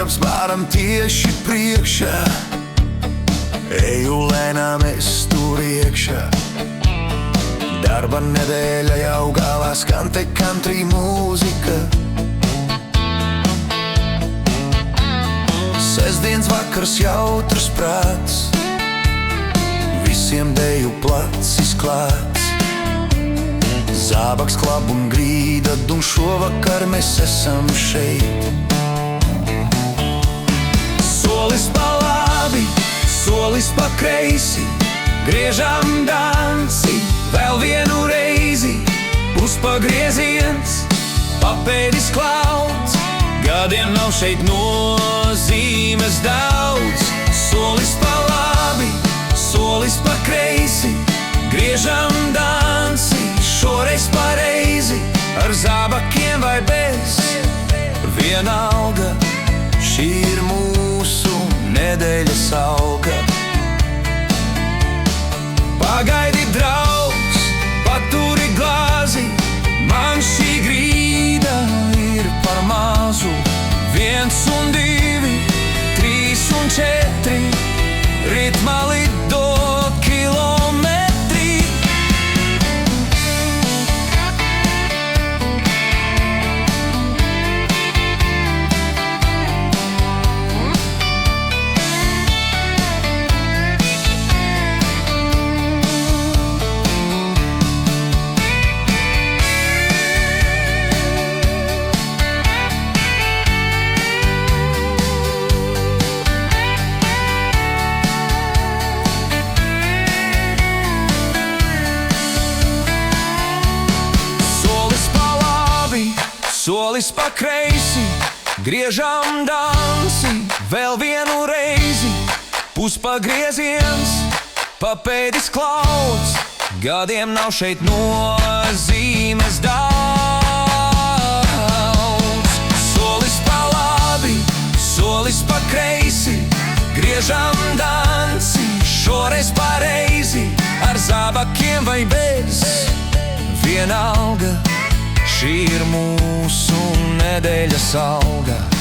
Pieķaps bāram tieši priekšā, eju lēnām es tur iekšā. Darba nedēļa jau galā, skan te country mūzika. Sestdienas vakars jautrs prāts, visiem deju plats izklāts. Zābaks, klab un grīda, un šovakar mēs esam šeit. Solis pa labi, solis pa kreisi, griežam danci vēl vienu reizi. Puspagrieziens, papēdis klauds, gadiem nav šeit nozīmes daudz. Solis pa labi, solis pa kreisi, griežam danci šoreiz pareizi. Ar zābakiem vai bez, vienalga, šī ir mūsu nedēļas alga. Pagaidi, draugs, paturi glāzi, man šī grīda ir par mazu. 1 un 2, 3 un 4, ritmā lido kilometri. Solis pa kreisi, griežam danci vēl vienu reizi. Puspagrieziens, papēdis klauds, gadiem nav šeit nozīmes daudz. Solis pa labi, solis pa kreisi, griežam danci šoreiz pareizi. Ar zābakiem vai bez, vienalga, šī ir mūsu nedēļas alga.